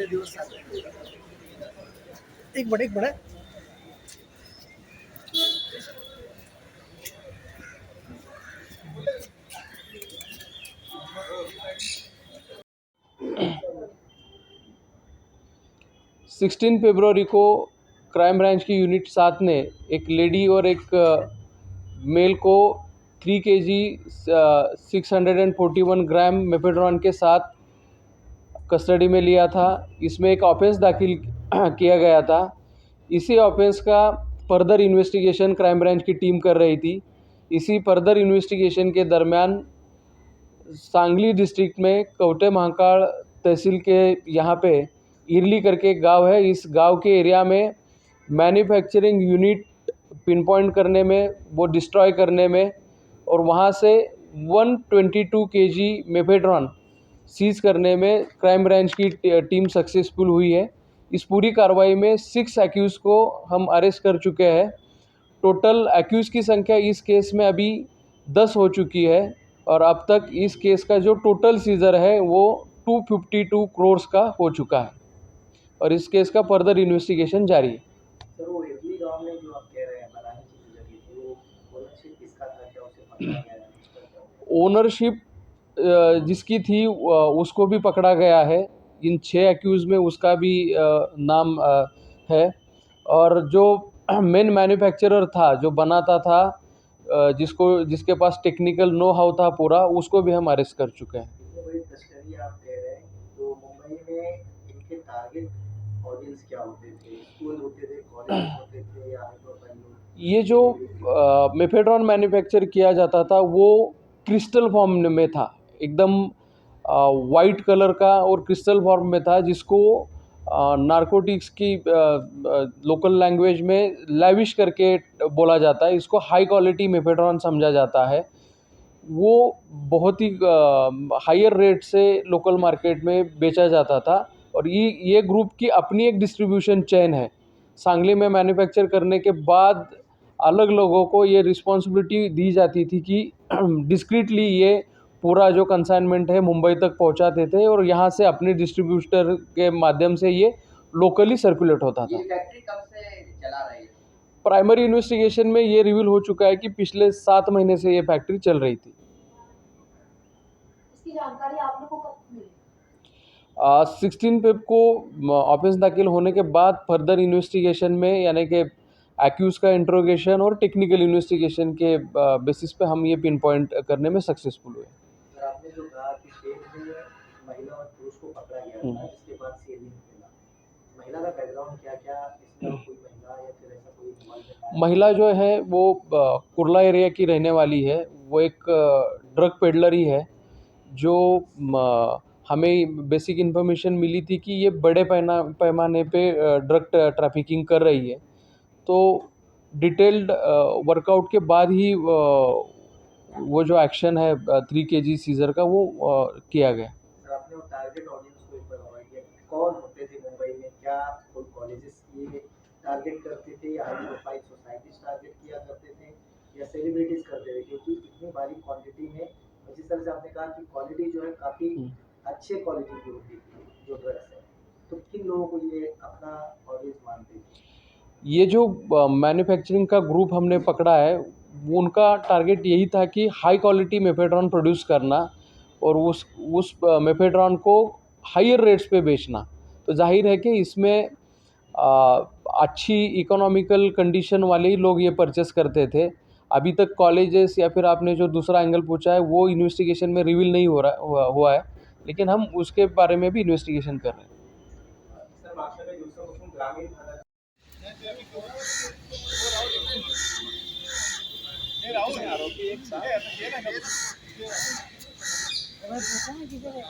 दिवस चालू. एक मिनिट एक मिनिट. 16 फरवरी को क्राइम ब्रांच की यूनिट 7 ने एक लेडी और एक मेल को 3 kg 641 ग्राम मेपेड्रॉन के साथ कस्टडी में लिया था. इसमें एक ऑफेंस दाखिल किया गया था. इसी ऑफेंस का फर्दर इन्वेस्टिगेशन क्राइम ब्रांच की टीम कर रही थी. इसी फर्दर इन्वेस्टिगेशन के दरमियान सांगली डिस्ट्रिक्ट में कवटे महाकाल तहसील के यहाँ पे इरली करके एक गांव है. इस गांव के एरिया में मैन्युफैक्चरिंग यूनिट पिन पॉइंट करने में, वो डिस्ट्रॉय करने में और वहाँ से 122 kg मेफेड्रॉन सीज करने में क्राइम ब्रांच की टीम सक्सेसफुल हुई है. इस पूरी कार्रवाई में 6 एक्यूज़ को हम अरेस्ट कर चुके हैं. टोटल एक्यूज़ की संख्या इस केस में अभी 10 हो चुकी है और अब तक इस केस का जो टोटल सीजर है वो 252 करोड़ का हो चुका है और इस केस का फर्दर इन्वेस्टिगेशन जारी है. सर वो इरली गांव में जो आप कह रहे हैं बनाने की जगह थी, वो ओनरशिप किसका था, क्या उसे पकड़ा गया है, उसका क्या? ओनरशिप जिसकी थी उसको भी पकड़ा गया है. इन 6 एक्यूज़ में उसका भी नाम है और जो मेन मैन्युफैक्चरर था, जो बनाता था, जिसके पास टेक्निकल नो हाउ था पूरा, उसको भी हम अरेस्ट कर चुके हैं. इतनी बड़ी तस्करी आप कह रहे हैं, तो मुंबई में इनके टारगेट ऑडियंस क्या होते थे? स्कूल होते थे, कॉलेज होते थे, या ये जो मेफेड्रॉन मैन्युफैक्चर किया जाता था वो क्रिस्टल फॉर्म में था, एकदम वाइट कलर का और क्रिस्टल फॉर्म में था, जिसको नारकोटिक्स की लोकल लैंग्वेज में लैविश करके बोला जाता है. इसको हाई क्वालिटी मेफेड्रॉन समझा जाता है. वो बहुत ही हायर रेट से लोकल मार्केट में बेचा जाता था और ये ग्रुप की अपनी एक डिस्ट्रीब्यूशन चेन है. सांगली में मैन्युफैक्चर करने के बाद अलग लोगों को ये रिस्पॉन्सिबिलिटी दी जाती थी कि डिस्क्रीटली ये पूरा जो कंसाइनमेंट है मुंबई तक पहुंचाते थे और यहाँ से अपने डिस्ट्रीब्यूटर के माध्यम से ये लोकली सर्कुलेट होता था. ये फैक्ट्री कब से चला रही है? प्राइमरी इन्वेस्टिगेशन में ये रिवील हो चुका है कि पिछले 7 महीने से ये फैक्ट्री चल रही थी. इसकी जानकारी आप लोगों को कब मिली? 16 फेब को ऑफेंस दाखिल होने के बाद फर्दर इन्वेस्टिगेशन में, यानी कि एक्यूज़ का इंट्रोगेशन और टेक्निकल इन्वेस्टिगेशन के बेसिस पे हम ये पिन पॉइंट करने में सक्सेसफुल हुए. सर आपने जो कहा कि स्टेट में महिला और पुरुष को पकड़ा गया था, जिसके बाद सीलिंग मिला, महिला का बैकग्राउंड क्या क्या, इसमें कोई महिला या फिर ऐसा कोई इन्वॉल्वमेंट? महिला जो है वो कुर्ला एरिया की रहने वाली है. वो एक ड्रग पेडलर ही है. जो हमें बेसिक इन्फॉर्मेशन मिली थी कि ये बड़े पैमाने पे ड्रग ट्रैफिकिंग कर रही है. तो डिटेल्ड वर्कआउट के बाद ही वो जो एक्शन है 3 kg सीजर का वो किया गया. सर आपने वो टारगेट ऑडियंस को एक बार और किया, कौन होते थे मुंबई में? क्या कोई कॉलेजेस ये टारगेट करते थे, या हाई प्रोफाइल सोसाइटीज टारगेट किया करते थे, या सेलिब्रिटीज करते थे? क्योंकि इतनी बड़ी क्वांटिटी में, और जिस तरह से आपने कहा कि क्वालिटी जो है काफ़ी अच्छे क्वालिटी की होती थी जो ड्रग्स है, तो किन लोगों को ये अपना ऑडियंस मानते थे? ये जो मैन्युफैक्चरिंग का ग्रुप हमने पकड़ा है, वो उनका टारगेट यही था कि हाई क्वालिटी मेफेड्रॉन प्रोड्यूस करना और उस मेफेड्रॉन को हायर रेट्स पे बेचना. तो जाहिर है कि इसमें अच्छी इकोनॉमिकल कंडीशन वाले ही लोग ये परचेस करते थे. अभी तक कॉलेजेस या फिर आपने जो दूसरा एंगल पूछा है वो इन्वेस्टिगेशन में रिवील नहीं हुआ है, लेकिन हम उसके बारे में भी इन्वेस्टिगेशन कर रहे हैं. सर मागच्या काही दिवसापासून ग्रामीण भागात मैंने पूछा ना किसी ने